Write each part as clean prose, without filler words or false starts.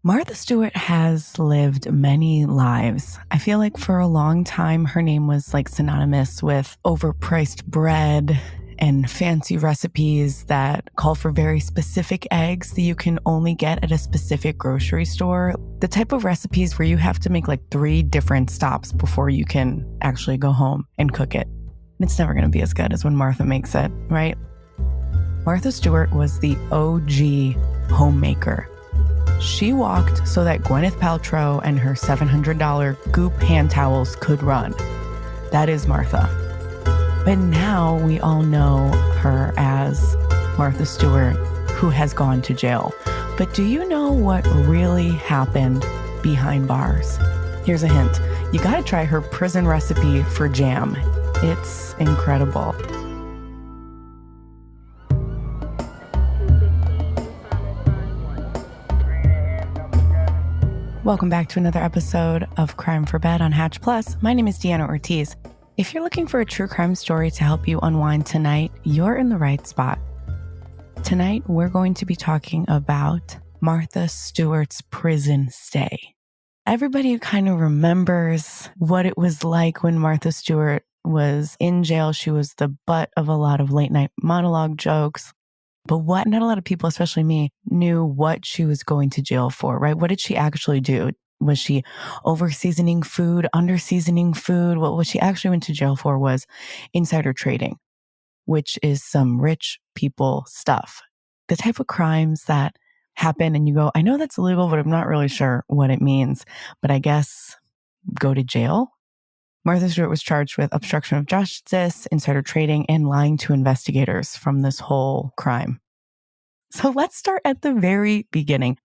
Martha Stewart has lived many lives. I feel like for a long time, her name was like synonymous with overpriced bread and fancy recipes that call for very specific eggs that you can only get at a specific grocery store. The type of recipes where you have to make like 3 different stops before you can actually go home and cook it. And it's never going to be as good as when Martha makes it, right? Martha Stewart was the OG homemaker. She walked so that Gwyneth Paltrow and her $700 Goop hand towels could run. That is Martha. But now we all know her as Martha Stewart, who has gone to jail. But do you know what really happened behind bars? Here's a hint. You gotta try her prison recipe for jam. It's incredible. Welcome back to another episode of Crime for Bed on Hatch Plus. My name is Deanna Ortiz. If you're looking for a true crime story to help you unwind tonight, you're in the right spot. Tonight, we're going to be talking about Martha Stewart's prison stay. Everybody kind of remembers what it was like when Martha Stewart was in jail. She was the butt of a lot of late night monologue jokes. But what not a lot of people, especially me, knew what she was going to jail for, right? What did she actually do? Was she over-seasoning food, under-seasoning food? What she actually went to jail for was insider trading, which is some rich people stuff. The type of crimes that happen and you go, I know that's illegal, but I'm not really sure what it means. But I guess go to jail? Martha Stewart was charged with obstruction of justice, insider trading, and lying to investigators from this whole crime. So let's start at the very beginning.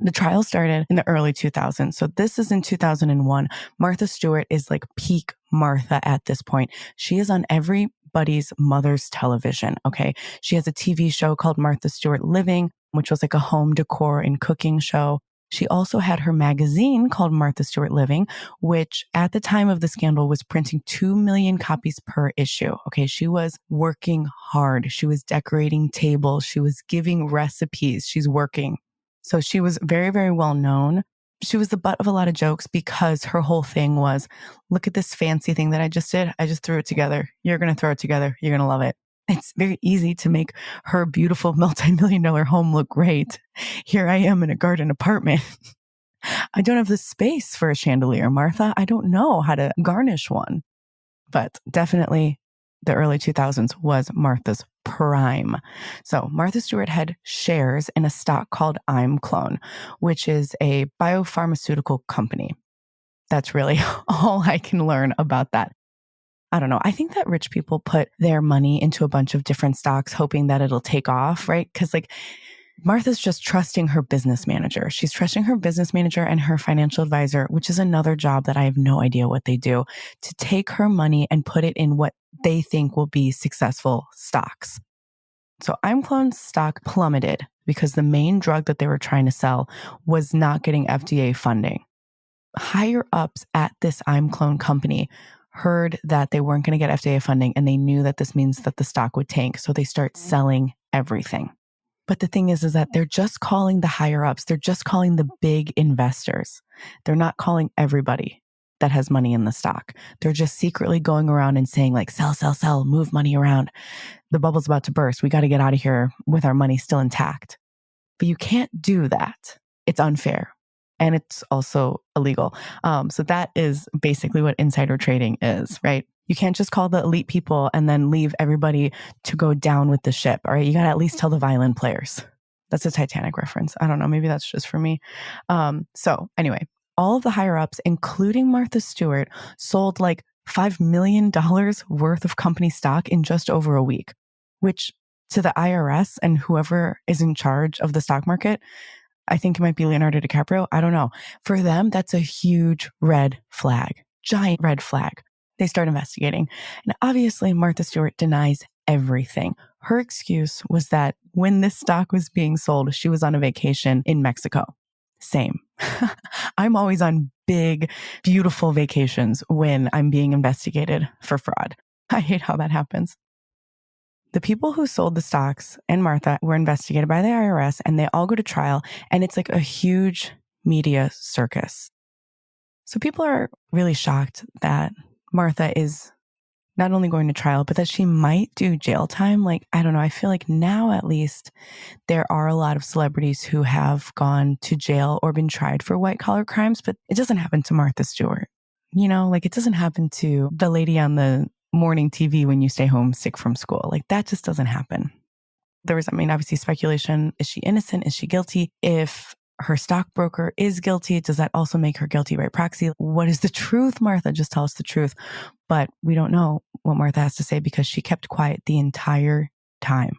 The trial started in the early 2000s. So this is in 2001. Martha Stewart is like peak Martha at this point. She is on everybody's mother's television, okay? She has a TV show called Martha Stewart Living, which was like a home decor and cooking show. She also had her magazine called Martha Stewart Living, which at the time of the scandal was printing 2 million copies per issue. Okay, she was working hard. She was decorating tables. She was giving recipes. She's working. So she was very, very well known. She was the butt of a lot of jokes because her whole thing was, look at this fancy thing that I just did. I just threw it together. You're going to throw it together. You're going to love it. It's very easy to make her beautiful multi-million-dollar home look great. Here I am in a garden apartment. I don't have the space for a chandelier, Martha. I don't know how to garnish one. But definitely the early 2000s was Martha's prime. So Martha Stewart had shares in a stock called ImClone, which is a biopharmaceutical company. That's really all I can learn about that. I don't know. I think that rich people put their money into a bunch of different stocks, hoping that it'll take off, right? Because like Martha's just trusting her business manager. She's trusting her business manager and her financial advisor, which is another job that I have no idea what they do, to take her money and put it in what they think will be successful stocks. So ImClone's stock plummeted because the main drug that they were trying to sell was not getting FDA funding. Higher ups at this ImClone company heard that they weren't going to get FDA funding, and they knew that this means that the stock would tank. So they start selling everything. But the thing is that they're just calling the higher ups. They're just calling the big investors. They're not calling everybody that has money in the stock. They're just secretly going around and saying like, sell, sell, sell, move money around. The bubble's about to burst. We got to get out of here with our money still intact. But you can't do that. It's unfair. And it's also illegal. So that is basically what insider trading is, right? You can't just call the elite people and then leave everybody to go down with the ship, all right? You got to at least tell the violin players. That's a Titanic reference. I don't know. Maybe that's just for me. So anyway, all of the higher ups, including Martha Stewart, sold like $5 million worth of company stock in just over a week, which to the IRS and whoever is in charge of the stock market, I think it might be Leonardo DiCaprio. I don't know. For them, that's a huge red flag, giant red flag. They start investigating. And obviously, Martha Stewart denies everything. Her excuse was that when this stock was being sold, she was on a vacation in Mexico. Same. I'm always on big, beautiful vacations when I'm being investigated for fraud. I hate how that happens. The people who sold the stocks and Martha were investigated by the IRS, and they all go to trial, and it's like a huge media circus. So people are really shocked that Martha is not only going to trial, but that she might do jail time. Like, I don't know. I feel like now at least there are a lot of celebrities who have gone to jail or been tried for white collar crimes, but it doesn't happen to Martha Stewart. You know, like it doesn't happen to the lady on the morning TV when you stay home sick from school. Like that just doesn't happen. There was, obviously speculation. Is she innocent? Is she guilty? If her stockbroker is guilty, does that also make her guilty by proxy? What is the truth, Martha? Just tell us the truth. But we don't know what Martha has to say because she kept quiet the entire time.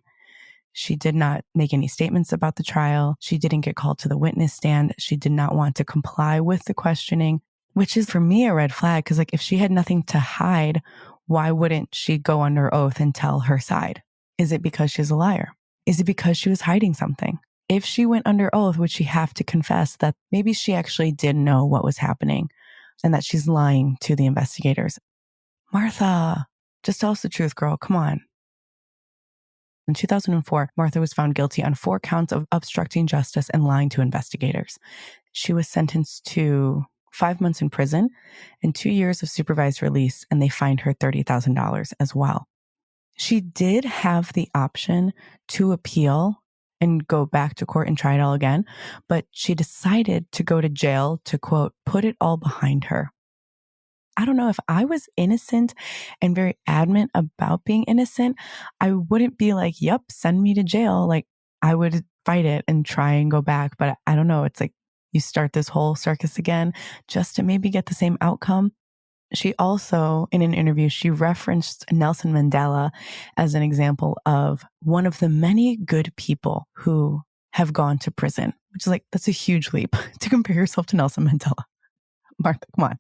She did not make any statements about the trial. She didn't get called to the witness stand. She did not want to comply with the questioning, which is for me a red flag. Because like if she had nothing to hide, why wouldn't she go under oath and tell her side? Is it because she's a liar? Is it because she was hiding something? If she went under oath, would she have to confess that maybe she actually did know what was happening and that she's lying to the investigators? Martha, just tell us the truth, girl. Come on. In 2004, Martha was found guilty on 4 counts of obstructing justice and lying to investigators. She was sentenced to 5 months in prison and 2 years of supervised release, and they fined her $30,000 as well. She did have the option to appeal and go back to court and try it all again, but she decided to go to jail to, quote, put it all behind her. I don't know, if I was innocent and very adamant about being innocent, I wouldn't be like, yep, send me to jail. Like I would fight it and try and go back. But I don't know. It's like you start this whole circus again just to maybe get the same outcome. She also, in an interview, she referenced Nelson Mandela as an example of one of the many good people who have gone to prison, which is like, that's a huge leap to compare yourself to Nelson Mandela. Martha, come on.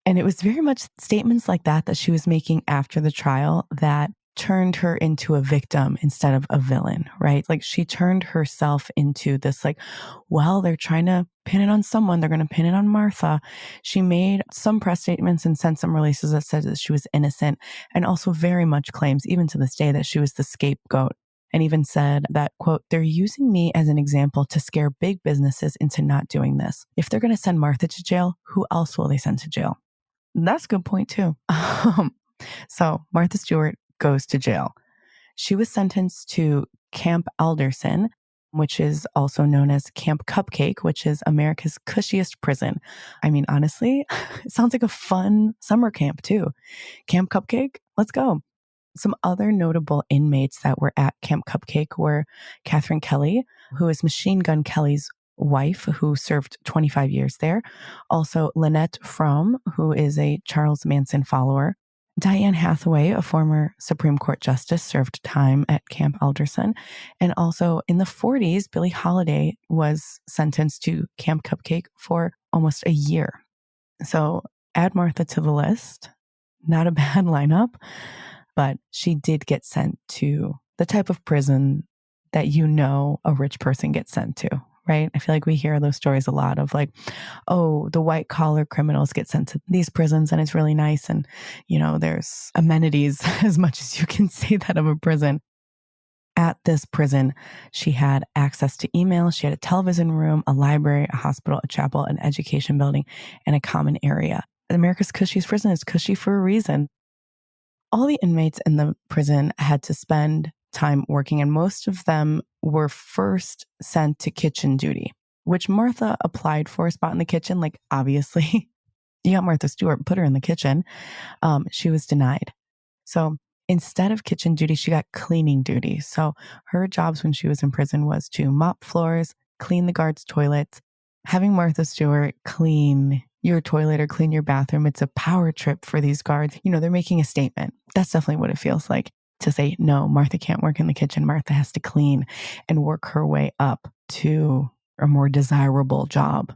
And it was very much statements like that that she was making after the trial that turned her into a victim instead of a villain, right? Like she turned herself into this like, well, they're trying to pin it on someone. They're going to pin it on Martha. She made some press statements and sent some releases that said that she was innocent, and also very much claims, even to this day, that she was the scapegoat, and even said that, quote, they're using me as an example to scare big businesses into not doing this. If they're going to send Martha to jail, who else will they send to jail? That's a good point too. So Martha Stewart goes to jail. She was sentenced to Camp Alderson, which is also known as Camp Cupcake, which is America's cushiest prison. I mean, honestly, it sounds like a fun summer camp too. Camp Cupcake, let's go. Some other notable inmates that were at Camp Cupcake were Catherine Kelly, who is Machine Gun Kelly's wife, who served 25 years there. Also, Lynette Fromm, who is a Charles Manson follower. Diane Hathaway, a former Supreme Court justice, served time at Camp Alderson. And also in the 40s, Billie Holiday was sentenced to Camp Cupcake for almost a year. So add Martha to the list. Not a bad lineup, but she did get sent to the type of prison that a rich person gets sent to. Right? I feel like we hear those stories a lot of like, oh, the white collar criminals get sent to these prisons and it's really nice. And, there's amenities as much as you can say that of a prison. At this prison, she had access to email. She had a television room, a library, a hospital, a chapel, an education building, and a common area. America's cushiest prison is cushy for a reason. All the inmates in the prison had to spend time working, and most of them were first sent to kitchen duty, which Martha applied for a spot in the kitchen. Like, obviously, you got Martha Stewart, put her in the kitchen. She was denied. So instead of kitchen duty, she got cleaning duty. So her jobs when she was in prison was to mop floors, clean the guards' toilets. Having Martha Stewart clean your toilet or clean your bathroom, it's a power trip for these guards. They're making a statement. That's definitely what it feels like. To say, no, Martha can't work in the kitchen. Martha has to clean and work her way up to a more desirable job.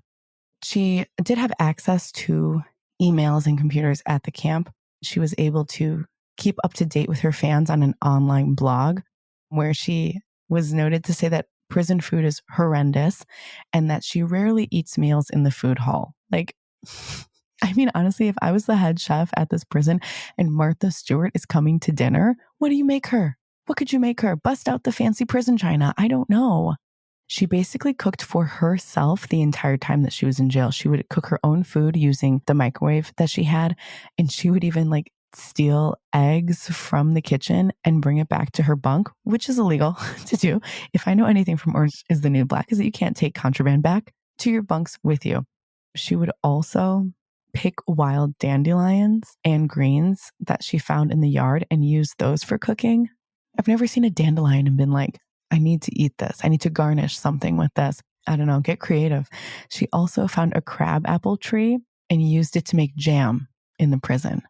She did have access to emails and computers at the camp. She was able to keep up to date with her fans on an online blog where she was noted to say that prison food is horrendous and that she rarely eats meals in the food hall. Like, I mean, honestly, if I was the head chef at this prison and Martha Stewart is coming to dinner, what do you make her? What could you make her? Bust out the fancy prison china. I don't know. She basically cooked for herself the entire time that she was in jail. She would cook her own food using the microwave that she had. And she would even like steal eggs from the kitchen and bring it back to her bunk, which is illegal to do. If I know anything from Orange is the New Black, is that you can't take contraband back to your bunks with you. She would also pick wild dandelions and greens that she found in the yard and use those for cooking. I've never seen a dandelion and been like, I need to eat this. I need to garnish something with this. I don't know, get creative. She also found a crab apple tree and used it to make jam in the prison.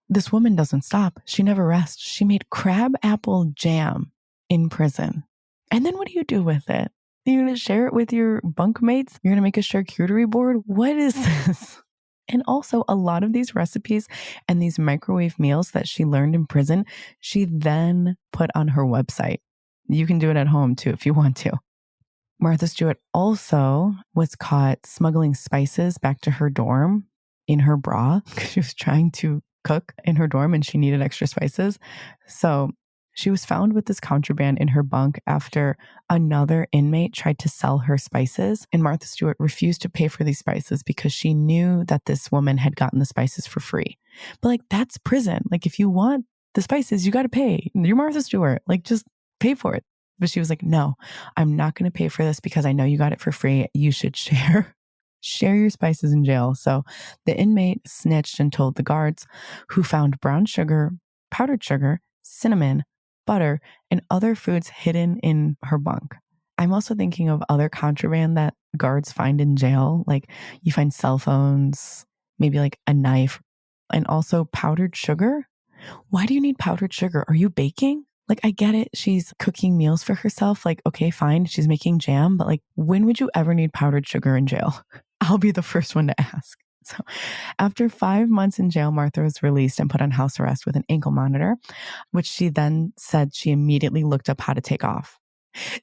This woman doesn't stop. She never rests. She made crab apple jam in prison. And then what do you do with it? You're going to share it with your bunkmates? You're going to make a charcuterie board? What is this? And also a lot of these recipes and these microwave meals that she learned in prison, she then put on her website. You can do it at home too if you want to. Martha Stewart also was caught smuggling spices back to her dorm in her bra because she was trying to cook in her dorm and she needed extra spices. So she was found with this contraband in her bunk after another inmate tried to sell her spices. And Martha Stewart refused to pay for these spices because she knew that this woman had gotten the spices for free. But like, that's prison. Like, if you want the spices, you got to pay. You're Martha Stewart. Like, just pay for it. But she was like, no, I'm not going to pay for this because I know you got it for free. You should share your spices in jail. So the inmate snitched and told the guards, who found brown sugar, powdered sugar, cinnamon, butter, and other foods hidden in her bunk. I'm also thinking of other contraband that guards find in jail. Like you find cell phones, maybe like a knife, and also powdered sugar. Why do you need powdered sugar? Are you baking? Like, I get it. She's cooking meals for herself. Like, okay, fine. She's making jam. But like, when would you ever need powdered sugar in jail? I'll be the first one to ask. So after 5 months in jail, Martha was released and put on house arrest with an ankle monitor, which she then said she immediately looked up how to take off.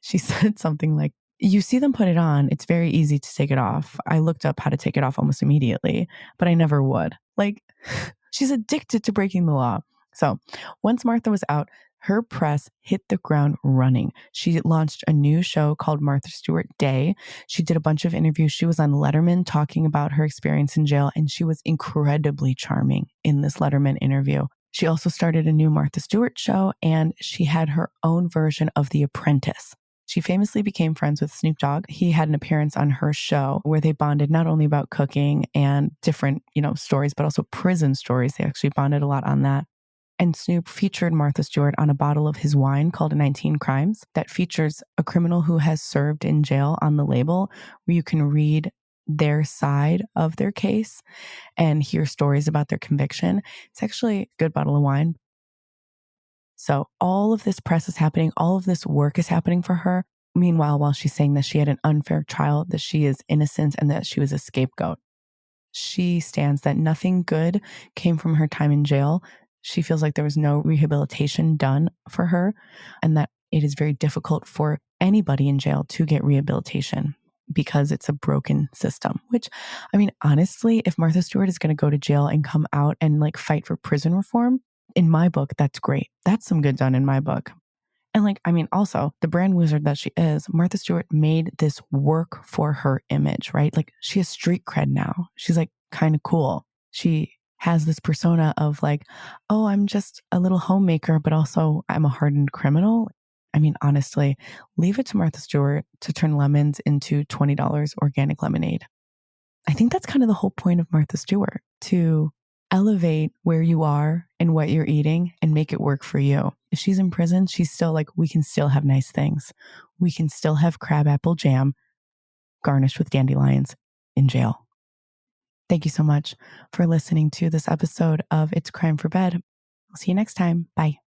She said something like, you see them put it on. It's very easy to take it off. I looked up how to take it off almost immediately, but I never would. Like, she's addicted to breaking the law. So once Martha was out, her press hit the ground running. She launched a new show called Martha Stewart Day. She did a bunch of interviews. She was on Letterman talking about her experience in jail, and she was incredibly charming in this Letterman interview. She also started a new Martha Stewart show, and she had her own version of The Apprentice. She famously became friends with Snoop Dogg. He had an appearance on her show where they bonded not only about cooking and different, stories, but also prison stories. They actually bonded a lot on that. And Snoop featured Martha Stewart on a bottle of his wine called 19 Crimes that features a criminal who has served in jail on the label, where you can read their side of their case and hear stories about their conviction. It's actually a good bottle of wine. So all of this press is happening. All of this work is happening for her. Meanwhile, while she's saying that she had an unfair trial, that she is innocent, and that she was a scapegoat. She stands that nothing good came from her time in jail. She feels like there was no rehabilitation done for her, and that it is very difficult for anybody in jail to get rehabilitation because it's a broken system. Which, honestly, if Martha Stewart is going to go to jail and come out and like fight for prison reform, in my book, that's great. That's some good done in my book. And also the brand wizard that she is, Martha Stewart made this work for her image, right? Like, she has street cred now. She's like kind of cool. She has this persona of like, oh, I'm just a little homemaker, but also I'm a hardened criminal. Honestly, leave it to Martha Stewart to turn lemons into $20 organic lemonade. I think that's kind of the whole point of Martha Stewart, to elevate where you are and what you're eating and make it work for you. If she's in prison, she's still like, we can still have nice things. We can still have crabapple jam garnished with dandelions in jail. Thank you so much for listening to this episode of It's Crime for Bed. I'll see you next time. Bye.